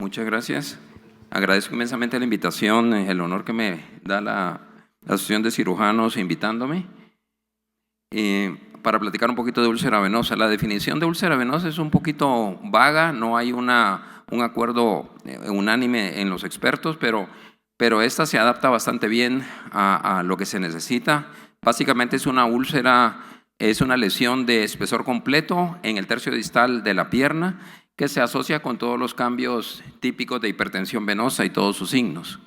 Muchas gracias. Agradezco inmensamente la invitación, el honor que me da la Asociación de Cirujanos invitándome para platicar un poquito de úlcera venosa. La definición de úlcera venosa es un poquito vaga, no hay un acuerdo unánime en los expertos, pero esta se adapta bastante bien a lo que se necesita. Básicamente es una úlcera, es una lesión de espesor completo en el tercio distal de la pierna que se asocia con todos los cambios típicos de hipertensión venosa y todos sus signos.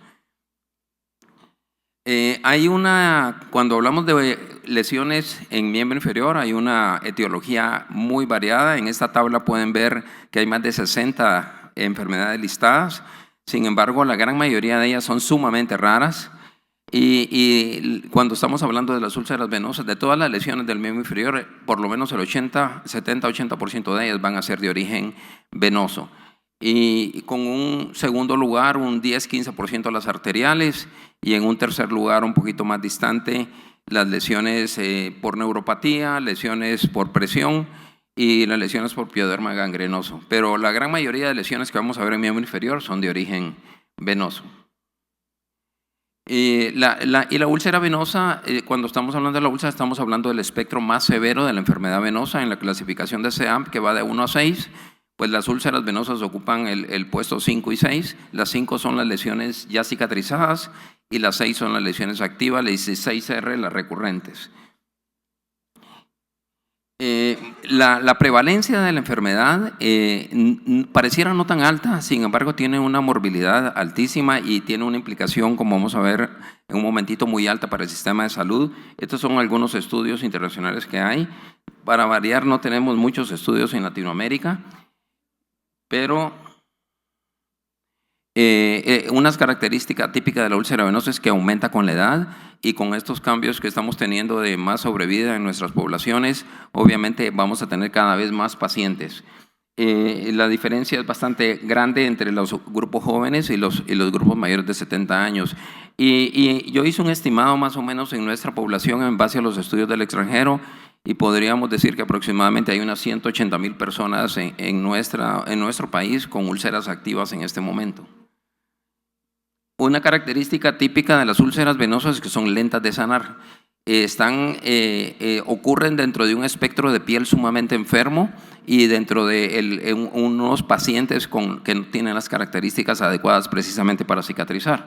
Cuando hablamos de lesiones en miembro inferior, hay una etiología muy variada. En esta tabla pueden ver que hay más de 60 enfermedades listadas. Sin embargo, la gran mayoría de ellas son sumamente raras. Y cuando estamos hablando de las úlceras venosas, de todas las lesiones del miembro inferior, por lo menos el 70-80% de ellas van a ser de origen venoso. Y con un segundo lugar, un 10-15% las arteriales, y en un tercer lugar, un poquito más distante, las lesiones por neuropatía, lesiones por presión y las lesiones por pioderma gangrenoso. Pero la gran mayoría de lesiones que vamos a ver en miembro inferior son de origen venoso. Y la úlcera venosa, cuando estamos hablando de la úlcera, estamos hablando del espectro más severo de la enfermedad venosa en la clasificación de SEAMP, que va de 1 a 6. Pues las úlceras venosas ocupan el puesto 5 y 6. Las 5 son las lesiones ya cicatrizadas y las 6 son las lesiones activas, las 6R, las recurrentes. La prevalencia de la enfermedad pareciera no tan alta, sin embargo tiene una morbilidad altísima y tiene una implicación, como vamos a ver en un momentito, muy alta para el sistema de salud. Estos son algunos estudios internacionales que hay. Para variar, no tenemos muchos estudios en Latinoamérica, pero unas características típicas de la úlcera venosa es que aumenta con la edad, y con estos cambios que estamos teniendo de más sobrevida en nuestras poblaciones, obviamente vamos a tener cada vez más pacientes. La diferencia es bastante grande entre los grupos jóvenes y los grupos mayores de 70 años. Y yo hice un estimado más o menos en nuestra población en base a los estudios del extranjero, y podríamos decir que aproximadamente hay unas 180,000 personas en nuestro país con úlceras activas en este momento. Una característica típica de las úlceras venosas es que son lentas de sanar. Ocurren dentro de un espectro de piel sumamente enfermo y dentro de unos pacientes que no tienen las características adecuadas precisamente para cicatrizar.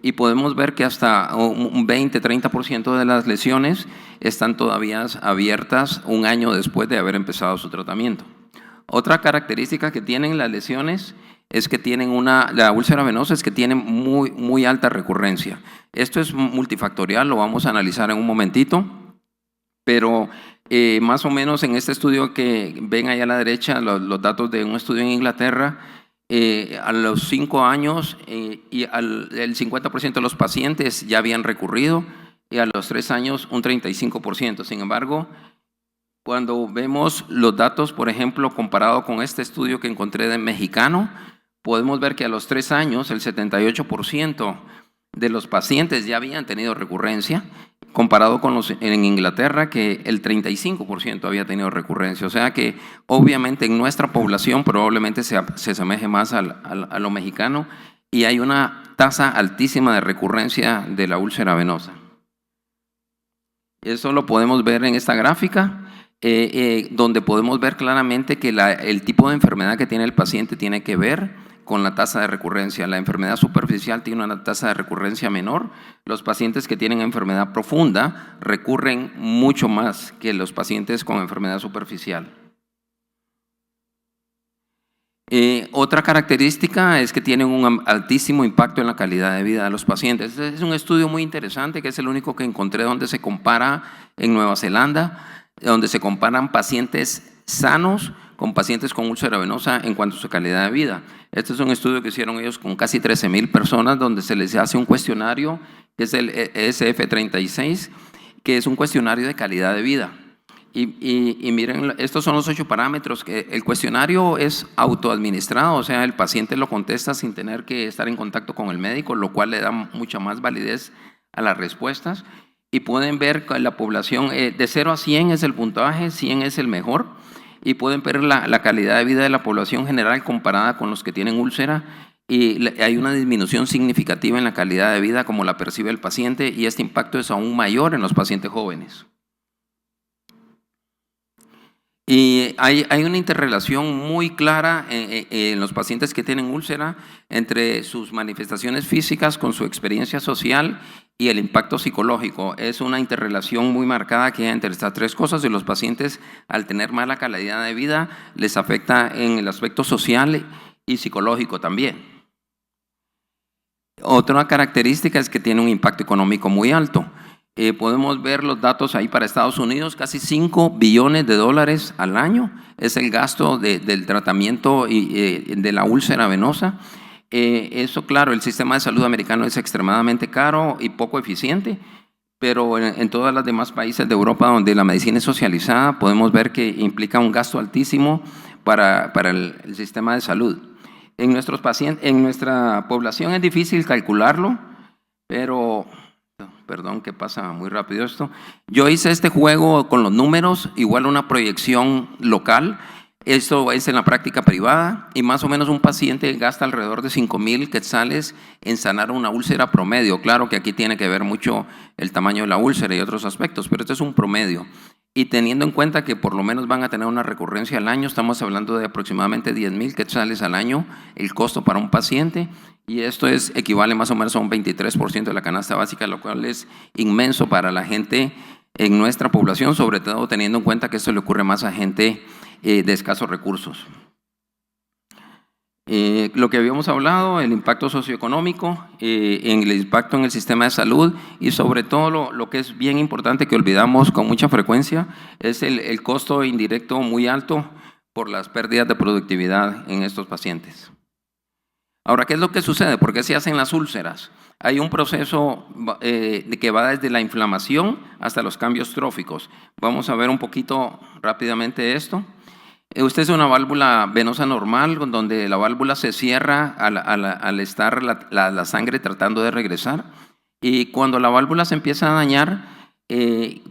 Y podemos ver que hasta un 20-30% de las lesiones están todavía abiertas un año después de haber empezado su tratamiento. Otra característica que tienen las lesiones es que tienen la úlcera venosa es que tienen muy alta recurrencia. Esto es multifactorial, lo vamos a analizar en un momentito, pero más o menos en este estudio que ven ahí a la derecha, los datos de un estudio en Inglaterra, a los 5 años el 50% de los pacientes ya habían recurrido, y a los 3 años un 35%. Sin embargo, cuando vemos los datos, por ejemplo, comparado con este estudio que encontré de mexicano, podemos ver que a los 3 años el 78% de los pacientes ya habían tenido recurrencia, comparado con en Inglaterra, que el 35% había tenido recurrencia. O sea que obviamente en nuestra población probablemente se asemeje más a lo mexicano, y hay una tasa altísima de recurrencia de la úlcera venosa. Eso lo podemos ver en esta gráfica, donde podemos ver claramente que el tipo de enfermedad que tiene el paciente tiene que ver con la tasa de recurrencia. La enfermedad superficial tiene una tasa de recurrencia menor. Los pacientes que tienen enfermedad profunda recurren mucho más que los pacientes con enfermedad superficial. Otra característica es que tienen un altísimo impacto en la calidad de vida de los pacientes. Este es un estudio muy interesante, que es el único que encontré donde se compara en Nueva Zelanda, donde se comparan pacientes sanos con pacientes con úlcera venosa en cuanto a su calidad de vida. Este es un estudio que hicieron ellos con casi 13,000 personas, donde se les hace un cuestionario, que es el SF36, que es un cuestionario de calidad de vida. Y miren, estos son los 8 parámetros. Que el cuestionario es autoadministrado, o sea, el paciente lo contesta sin tener que estar en contacto con el médico, lo cual le da mucha más validez a las respuestas. Y pueden ver que la población de 0 a 100 es el puntaje, 100 es el mejor. Y pueden ver la calidad de vida de la población general comparada con los que tienen úlcera, y hay una disminución significativa en la calidad de vida como la percibe el paciente, y este impacto es aún mayor en los pacientes jóvenes. Y hay una interrelación muy clara en los pacientes que tienen úlcera entre sus manifestaciones físicas con su experiencia social y el impacto psicológico. Es una interrelación muy marcada que hay entre estas tres cosas, y los pacientes, al tener mala calidad de vida, les afecta en el aspecto social y psicológico también. Otra característica es que tiene un impacto económico muy alto. Podemos ver los datos ahí para Estados Unidos: casi 5 billones de dólares al año es el gasto del tratamiento de la úlcera venosa. Eso, claro, el sistema de salud americano es extremadamente caro y poco eficiente, pero en todas las demás países de Europa donde la medicina es socializada, podemos ver que implica un gasto altísimo para el sistema de salud. En nuestra población es difícil calcularlo, pero, perdón que pasa muy rápido esto. Yo hice este juego con los números, igual una proyección local. Esto es en la práctica privada, y más o menos un paciente gasta alrededor de 5,000 quetzales en sanar una úlcera promedio. Claro que aquí tiene que ver mucho el tamaño de la úlcera y otros aspectos, pero este es un promedio. Y teniendo en cuenta que por lo menos van a tener una recurrencia al año, estamos hablando de aproximadamente 10,000 quetzales al año el costo para un paciente, y esto equivale más o menos a un 23% de la canasta básica, lo cual es inmenso para la gente en nuestra población, sobre todo teniendo en cuenta que esto le ocurre más a gente de escasos recursos. Lo que habíamos hablado, el impacto socioeconómico, en el impacto en el sistema de salud, y sobre todo lo que es bien importante, que olvidamos con mucha frecuencia, es el costo indirecto muy alto por las pérdidas de productividad en estos pacientes. Ahora, ¿qué es lo que sucede? ¿Por qué se hacen las úlceras? Hay un proceso que va desde la inflamación hasta los cambios tróficos. Vamos a ver un poquito rápidamente esto. Usted es una válvula venosa normal, donde la válvula se cierra al estar la sangre tratando de regresar, y cuando la válvula se empieza a dañar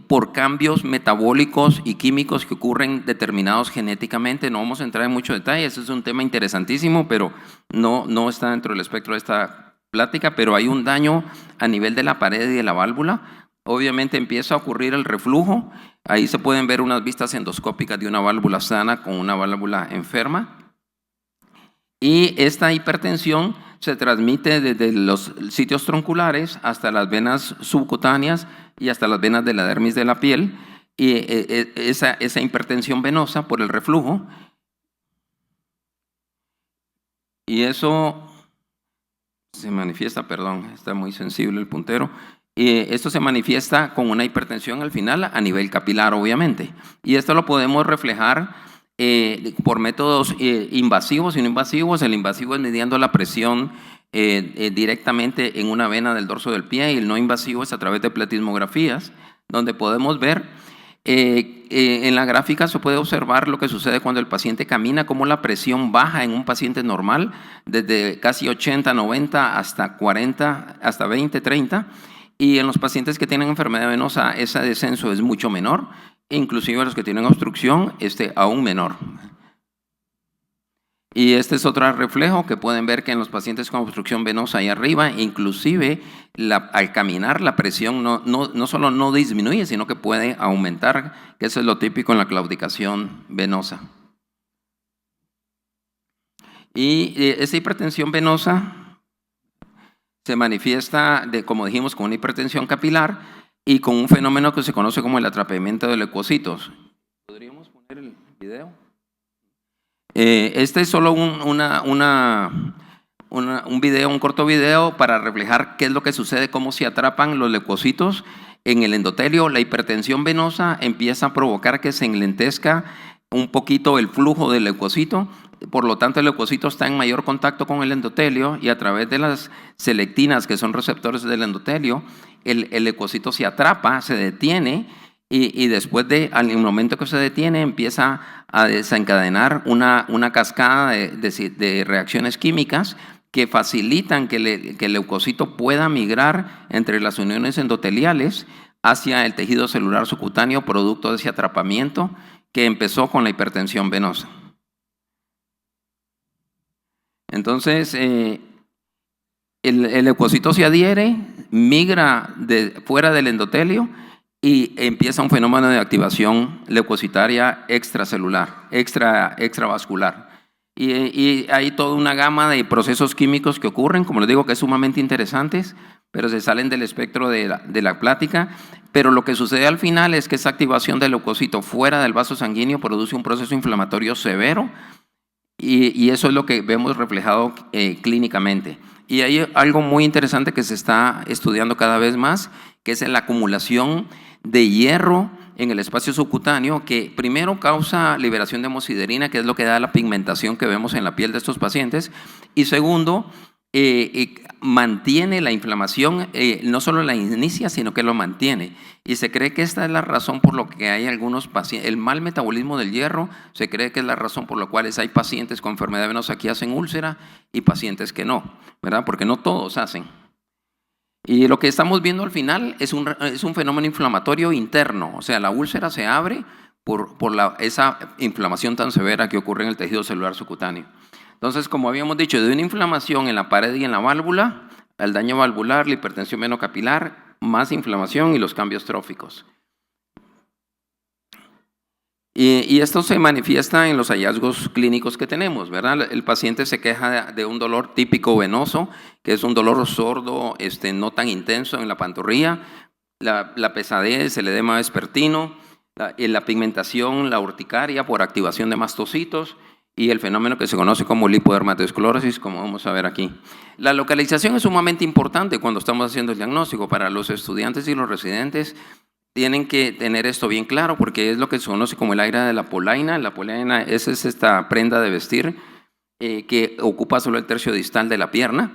por cambios metabólicos y químicos que ocurren determinados genéticamente, no vamos a entrar en mucho detalle, ese es un tema interesantísimo, pero no está dentro del espectro de esta plática, pero hay un daño a nivel de la pared y de la válvula. Obviamente empieza a ocurrir el reflujo. Ahí se pueden ver unas vistas endoscópicas de una válvula sana con una válvula enferma. Y esta hipertensión se transmite desde los sitios tronculares hasta las venas subcutáneas y hasta las venas de la dermis de la piel. Y esa hipertensión venosa por el reflujo. Y eso se manifiesta, perdón, está muy sensible el puntero. Esto se manifiesta con una hipertensión al final a nivel capilar, obviamente. Y esto lo podemos reflejar por métodos invasivos y no invasivos. El invasivo es midiendo la presión directamente en una vena del dorso del pie, y el no invasivo es a través de platismografías, donde podemos ver en la gráfica se puede observar lo que sucede cuando el paciente camina, cómo la presión baja en un paciente normal desde casi 80, 90 hasta 40, hasta 20, 30. Y en los pacientes que tienen enfermedad venosa ese descenso es mucho menor, inclusive los que tienen obstrucción aún menor. Y este es otro reflejo que pueden ver, que en los pacientes con obstrucción venosa ahí arriba, inclusive al caminar la presión no solo no disminuye, sino que puede aumentar, que eso es lo típico en la claudicación venosa. Y esa hipertensión venosa se manifiesta, como dijimos, con una hipertensión capilar y con un fenómeno que se conoce como el atrapamiento de leucocitos. ¿Podríamos poner el video? Este es solo un video, un corto video para reflejar qué es lo que sucede, cómo se atrapan los leucocitos en el endotelio. La hipertensión venosa empieza a provocar que se enlentezca un poquito el flujo del leucocito. Por lo tanto, el leucocito está en mayor contacto con el endotelio, y a través de las selectinas, que son receptores del endotelio, el leucocito se atrapa, se detiene, y después al momento que se detiene empieza a desencadenar una cascada de reacciones químicas que facilitan que el leucocito pueda migrar entre las uniones endoteliales hacia el tejido celular subcutáneo, producto de ese atrapamiento que empezó con la hipertensión venosa. Entonces, el leucocito se adhiere, migra fuera del endotelio y empieza un fenómeno de activación leucocitaria extracelular, extravascular. Y hay toda una gama de procesos químicos que ocurren, como les digo, que es sumamente interesantes, pero se salen del espectro de la plática. Pero lo que sucede al final es que esa activación del leucocito fuera del vaso sanguíneo produce un proceso inflamatorio severo, y eso es lo que vemos reflejado clínicamente. Y hay algo muy interesante que se está estudiando cada vez más, que es la acumulación de hierro en el espacio subcutáneo, que primero causa liberación de hemosiderina, que es lo que da la pigmentación que vemos en la piel de estos pacientes, y segundo, mantiene la inflamación, no solo la inicia, sino que lo mantiene. Y se cree que esta es la razón por lo que hay algunos pacientes, el mal metabolismo del hierro, se cree que es la razón por la cual hay pacientes con enfermedad venosa que hacen úlcera y pacientes que no, ¿verdad? Porque no todos hacen. Y lo que estamos viendo al final es un fenómeno inflamatorio interno, o sea, la úlcera se abre por esa inflamación tan severa que ocurre en el tejido celular subcutáneo. Entonces, como habíamos dicho, de una inflamación en la pared y en la válvula, el daño valvular, la hipertensión venocapilar, más inflamación y los cambios tróficos. Y esto se manifiesta en los hallazgos clínicos que tenemos, ¿verdad? El paciente se queja de un dolor típico venoso, que es un dolor sordo, no tan intenso en la pantorrilla, la pesadez, el edema vespertino, la pigmentación, la urticaria por activación de mastocitos, y el fenómeno que se conoce como lipodermatosclerosis, como vamos a ver aquí. La localización es sumamente importante cuando estamos haciendo el diagnóstico. Para los estudiantes y los residentes tienen que tener esto bien claro, porque es lo que se conoce como el área de la polaina. La polaina es esta prenda de vestir que ocupa solo el tercio distal de la pierna,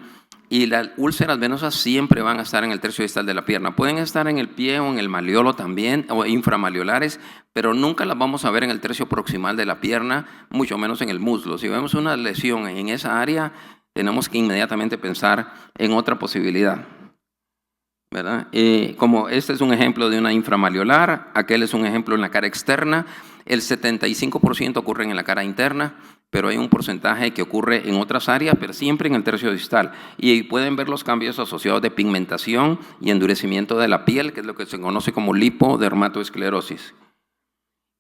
y las úlceras venosas siempre van a estar en el tercio distal de la pierna. Pueden estar en el pie o en el maleolo también, o inframaleolares, pero nunca las vamos a ver en el tercio proximal de la pierna, mucho menos en el muslo. Si vemos una lesión en esa área, tenemos que inmediatamente pensar en otra posibilidad, ¿verdad? Como este es un ejemplo de una inframaleolar, aquel es un ejemplo en la cara externa, el 75% ocurren en la cara interna, pero hay un porcentaje que ocurre en otras áreas, pero siempre en el tercio distal. Y pueden ver los cambios asociados de pigmentación y endurecimiento de la piel, que es lo que se conoce como lipodermatoesclerosis.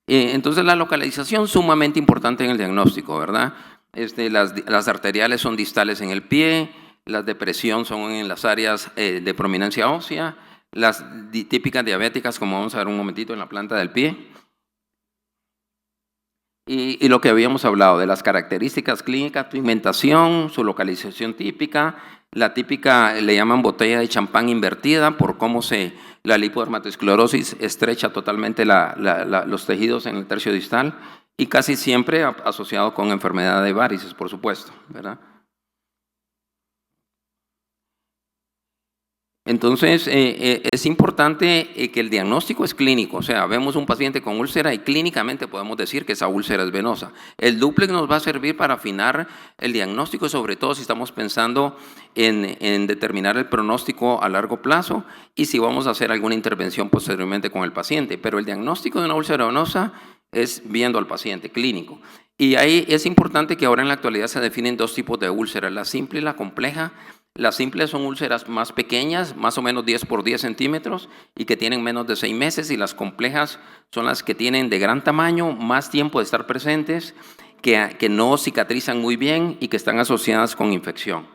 Entonces la localización sumamente importante en el diagnóstico, ¿verdad? Las arteriales son distales en el pie, las de presión son en las áreas de prominencia ósea, las típicas diabéticas, como vamos a ver un momentito en la planta del pie. Y lo que habíamos hablado de las características clínicas, pigmentación, su localización típica, la típica le llaman botella de champán invertida por cómo la lipodermatosclerosis estrecha totalmente los tejidos en el tercio distal, y casi siempre asociado con enfermedad de varices, por supuesto, ¿verdad? Entonces, es importante que el diagnóstico es clínico, o sea, vemos un paciente con úlcera y clínicamente podemos decir que esa úlcera es venosa. El dúplex nos va a servir para afinar el diagnóstico, sobre todo si estamos pensando en determinar el pronóstico a largo plazo y si vamos a hacer alguna intervención posteriormente con el paciente. Pero el diagnóstico de una úlcera venosa es viendo al paciente clínico. Y ahí es importante que ahora en la actualidad se definen dos tipos de úlceras, la simple y la compleja. Las simples son úlceras más pequeñas, más o menos 10 por 10 centímetros, y que tienen menos de 6 meses, y las complejas son las que tienen de gran tamaño, más tiempo de estar presentes, que no cicatrizan muy bien y que están asociadas con infección.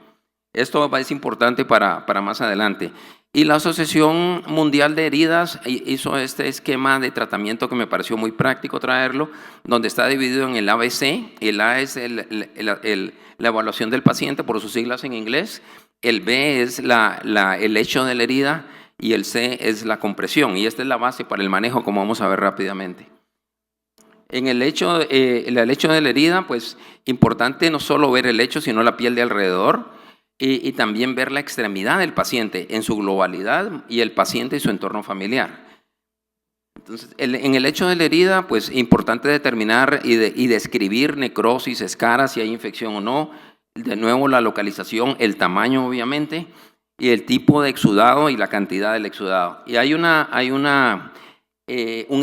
Esto es importante para más adelante. Y la Asociación Mundial de Heridas hizo este esquema de tratamiento que me pareció muy práctico traerlo, donde está dividido en el ABC. El A es la evaluación del paciente por sus siglas en inglés, el B es el hecho de la herida y el C es la compresión. Y esta es la base para el manejo, como vamos a ver rápidamente. En el hecho de la herida, pues importante no solo ver el hecho, sino la piel de alrededor, y también ver la extremidad del paciente en su globalidad y el paciente y su entorno familiar. Entonces, en el hecho de la herida, pues importante determinar y describir necrosis, escaras, si hay infección o no. De nuevo, la localización, el tamaño obviamente, y el tipo de exudado y la cantidad del exudado. Y hay un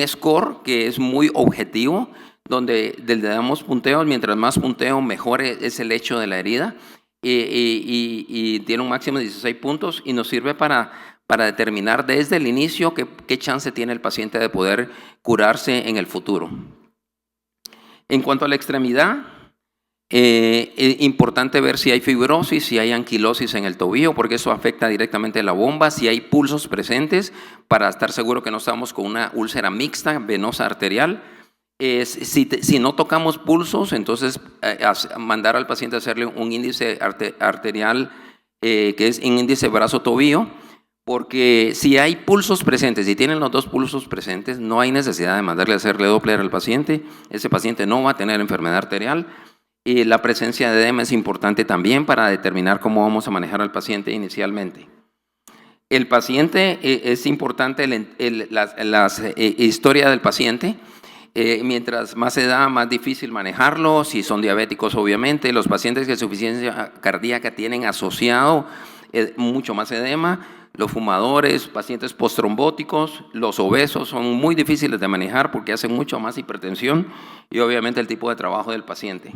score que es muy objetivo, donde le damos punteos, mientras más punteo mejor es el hecho de la herida. y tiene un máximo de 16 puntos y nos sirve para determinar desde el inicio qué chance tiene el paciente de poder curarse en el futuro. En cuanto a la extremidad, es importante ver si hay fibrosis, si hay anquilosis en el tobillo, porque eso afecta directamente la bomba, si hay pulsos presentes, para estar seguro que no estamos con una úlcera mixta venosa arterial. Si no tocamos pulsos, entonces mandar al paciente a hacerle un índice arterial, que es un índice brazo-tobillo, porque si hay pulsos presentes, si tienen los dos pulsos presentes, no hay necesidad de mandarle a hacerle Doppler al paciente. Ese paciente no va a tener enfermedad arterial. Y la presencia de edema es importante también para determinar cómo vamos a manejar al paciente inicialmente. El paciente, es importante la historia del paciente. Mientras más edad, más difícil manejarlo. Si son diabéticos, obviamente. Los pacientes de insuficiencia cardíaca tienen asociado mucho más edema. Los fumadores, pacientes postrombóticos, los obesos son muy difíciles de manejar porque hacen mucho más hipertensión y obviamente el tipo de trabajo del paciente.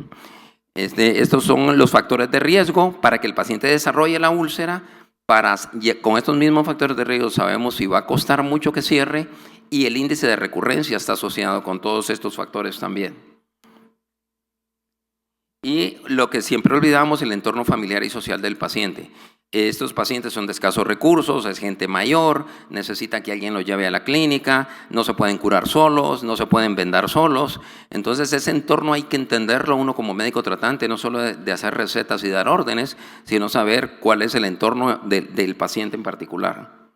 Estos son los factores de riesgo para que el paciente desarrolle la úlcera. Con estos mismos factores de riesgo sabemos si va a costar mucho que cierre y el índice de recurrencia está asociado con todos estos factores también. Y lo que siempre olvidamos, el entorno familiar y social del paciente. Estos pacientes son de escasos recursos, es gente mayor, necesita que alguien los lleve a la clínica, no se pueden curar solos, no se pueden vendar solos. Entonces ese entorno hay que entenderlo uno como médico tratante, no solo de hacer recetas y dar órdenes, sino saber cuál es el entorno del paciente en particular.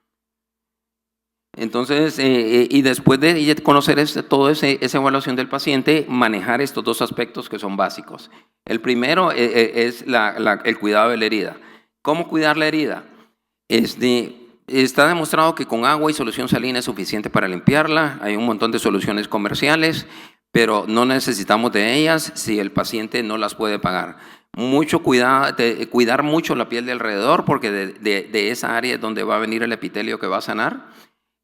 Entonces, y después de conocer toda esa evaluación del paciente, manejar estos dos aspectos que son básicos. El primero es el cuidado de la herida. ¿Cómo cuidar la herida? Está demostrado que con agua y solución salina es suficiente para limpiarla. Hay un montón de soluciones comerciales, pero no necesitamos de ellas si el paciente no las puede pagar. Mucho cuidado, cuidar mucho la piel de alrededor, porque de esa área es donde va a venir el epitelio que va a sanar.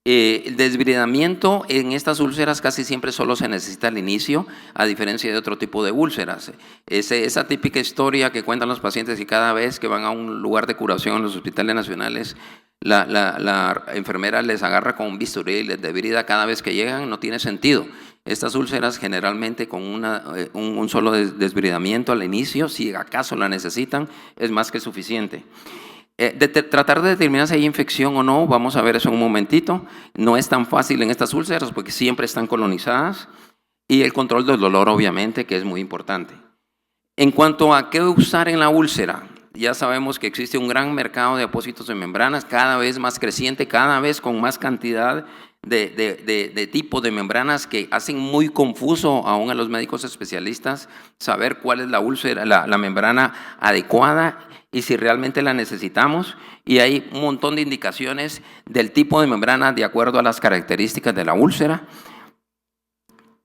El desbridamiento en estas úlceras casi siempre solo se necesita al inicio, a diferencia de otro tipo de úlceras. Esa típica historia que cuentan los pacientes y cada vez que van a un lugar de curación en los hospitales nacionales, la enfermera les agarra con un bisturí y les desbrida cada vez que llegan, no tiene sentido. Estas úlceras generalmente con un solo desbridamiento al inicio, si acaso la necesitan, es más que suficiente. Tratar de determinar si hay infección o no, vamos a ver eso en un momentito. No es tan fácil en estas úlceras porque siempre están colonizadas. Y el control del dolor, obviamente, que es muy importante. En cuanto a qué usar en la úlcera, ya sabemos que existe un gran mercado de apósitos de membranas, cada vez más creciente, cada vez con más cantidad de tipos de membranas que hacen muy confuso aún a los médicos especialistas saber cuál es la úlcera, la membrana adecuada y si realmente la necesitamos. Y hay un montón de indicaciones del tipo de membrana de acuerdo a las características de la úlcera.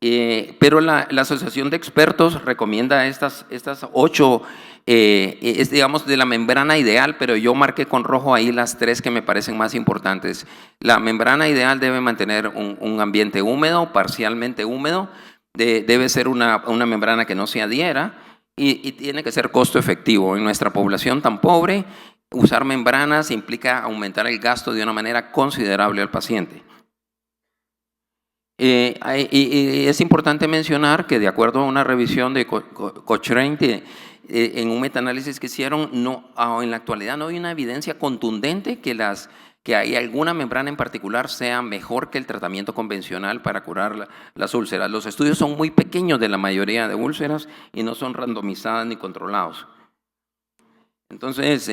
Pero la Asociación de Expertos recomienda estas 8, es digamos de la membrana ideal, pero yo marqué con rojo ahí las 3 que me parecen más importantes. La membrana ideal debe mantener un ambiente húmedo, parcialmente húmedo, debe ser una membrana que no se adhiera y tiene que ser costo efectivo. En nuestra población tan pobre, usar membranas implica aumentar el gasto de una manera considerable al paciente. Y es importante mencionar que de acuerdo a una revisión de Cochrane, en un metaanálisis que hicieron, en la actualidad no hay una evidencia contundente que hay alguna membrana en particular sea mejor que el tratamiento convencional para curar las úlceras. Los estudios son muy pequeños de la mayoría de úlceras y no son randomizadas ni controlados. Entonces,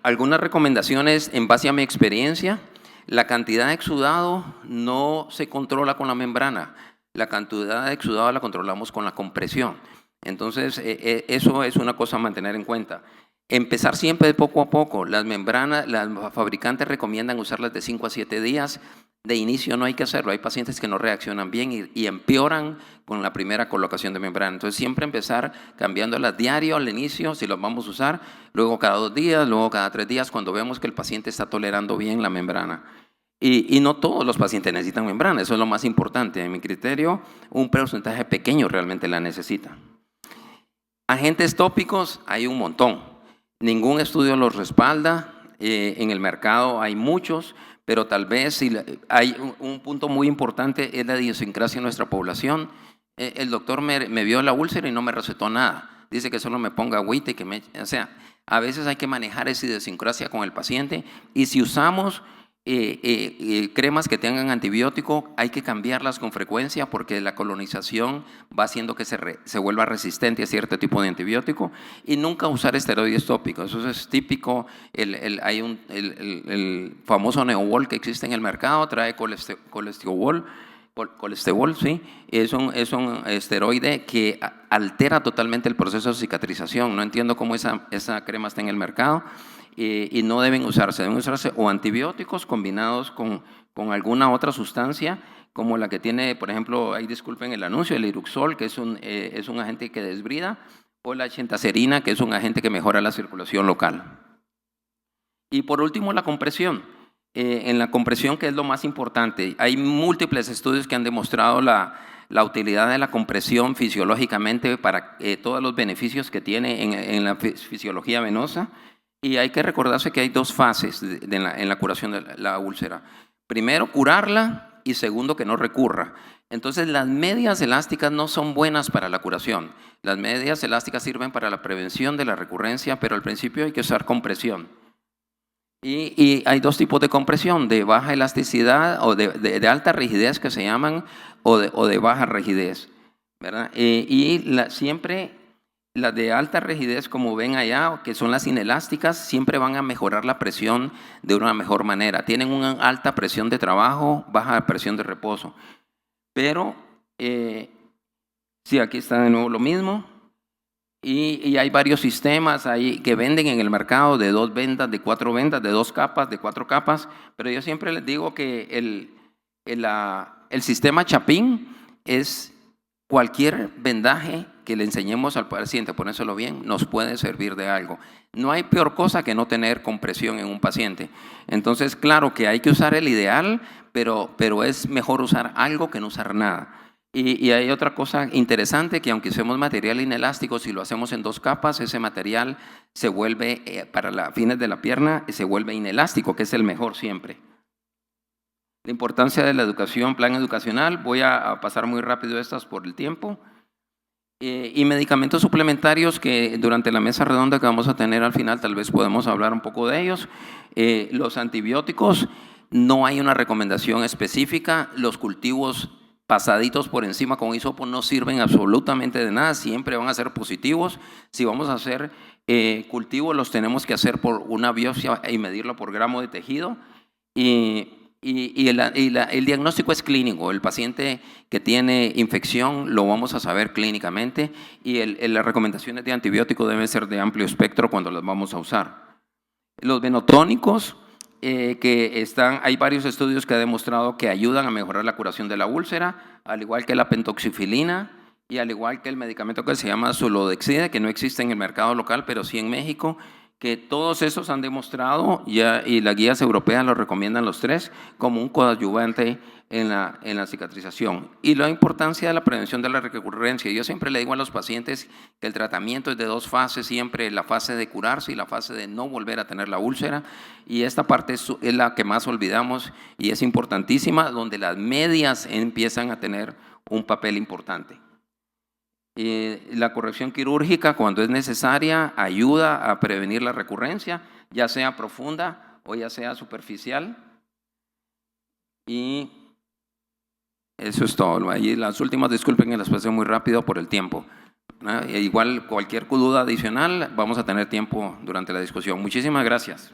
algunas recomendaciones en base a mi experiencia. La cantidad de exudado no se controla con la membrana, la cantidad de exudado la controlamos con la compresión. Entonces, eso es una cosa a mantener en cuenta. Empezar siempre de poco a poco. Las membranas, los fabricantes recomiendan usarlas de 5 a 7 días. De inicio no hay que hacerlo. Hay pacientes que no reaccionan bien y empeoran con la primera colocación de membrana. Entonces, siempre empezar cambiándolas diario al inicio, si las vamos a usar, luego cada 2 días, luego cada 3 días, cuando vemos que el paciente está tolerando bien la membrana. Y no todos los pacientes necesitan membrana, eso es lo más importante. En mi criterio, un porcentaje pequeño realmente la necesita. Agentes tópicos hay un montón. Ningún estudio los respalda. En el mercado hay muchos, pero tal vez si hay un punto muy importante es la idiosincrasia en nuestra población. El doctor me vio la úlcera y no me recetó nada. Dice que solo me ponga agüita y que o sea, a veces hay que manejar esa idiosincrasia con el paciente, y si usamos cremas que tengan antibiótico, hay que cambiarlas con frecuencia porque la colonización va haciendo que se vuelva resistente a cierto tipo de antibiótico, y nunca usar esteroides tópicos. Eso es típico. Hay el famoso Neowol que existe en el mercado, trae colesterol, sí, es un esteroide que altera totalmente el proceso de cicatrización. No entiendo cómo esa crema está en el mercado. Y no deben usarse o antibióticos combinados con alguna otra sustancia, como la que tiene, por ejemplo, ahí disculpen el anuncio, el Iruxol, que es un agente que desbrida, o la chentacerina, que es un agente que mejora la circulación local. Y por último, la compresión. En la compresión, que es lo más importante, hay múltiples estudios que han demostrado la utilidad de la compresión fisiológicamente para todos los beneficios que tiene en la fisiología venosa. Y hay que recordarse que hay dos fases en la curación de la úlcera. Primero, curarla, y segundo, que no recurra. Entonces, las medias elásticas no son buenas para la curación. Las medias elásticas sirven para la prevención de la recurrencia, pero al principio hay que usar compresión. Y hay dos tipos de compresión: de baja elasticidad o de alta rigidez, que se llaman, o de baja rigidez, ¿verdad? Siempre las de alta rigidez, como ven allá, que son las inelásticas, siempre van a mejorar la presión de una mejor manera. Tienen una alta presión de trabajo, baja presión de reposo. Pero, sí, aquí está de nuevo lo mismo. Y hay varios sistemas ahí que venden en el mercado de 2 vendas, de 4 vendas, de 2 capas, de 4 capas. Pero yo siempre les digo que el sistema Chapin es cualquier vendaje que le enseñemos al paciente, ponérselo bien, nos puede servir de algo. No hay peor cosa que no tener compresión en un paciente. Entonces, claro que hay que usar el ideal, pero es mejor usar algo que no usar nada. Y hay otra cosa interesante, que aunque usemos material inelástico, si lo hacemos en 2 capas, ese material se vuelve, para las fines de la pierna, se vuelve inelástico, que es el mejor siempre. La importancia de la educación, plan educacional, voy a pasar muy rápido estas por el tiempo. Y medicamentos suplementarios, que durante la mesa redonda que vamos a tener al final tal vez podemos hablar un poco de ellos. Los antibióticos, no hay una recomendación específica. Los cultivos pasaditos por encima con hisopo no sirven absolutamente de nada, siempre van a ser positivos. Si vamos a hacer cultivos, los tenemos que hacer por una biopsia y medirlo por gramo de tejido. El diagnóstico es clínico. El paciente que tiene infección lo vamos a saber clínicamente, y las recomendaciones de antibiótico deben ser de amplio espectro cuando las vamos a usar. Los venotónicos, hay varios estudios que han demostrado que ayudan a mejorar la curación de la úlcera, al igual que la pentoxifilina y al igual que el medicamento que se llama Zolodexide, que no existe en el mercado local, pero sí en México, que todos esos han demostrado ya, y las guías europeas lo recomiendan los 3 como un coadyuvante en la cicatrización. Y la importancia de la prevención de la recurrencia. Yo siempre le digo a los pacientes que el tratamiento es de 2 fases, siempre la fase de curarse y la fase de no volver a tener la úlcera, y esta parte es la que más olvidamos y es importantísima, donde las medias empiezan a tener un papel importante. La corrección quirúrgica, cuando es necesaria, ayuda a prevenir la recurrencia, ya sea profunda o ya sea superficial. Y eso es todo. Ahí las últimas, disculpen que las pasé muy rápido por el tiempo. Igual cualquier duda adicional, vamos a tener tiempo durante la discusión. Muchísimas gracias.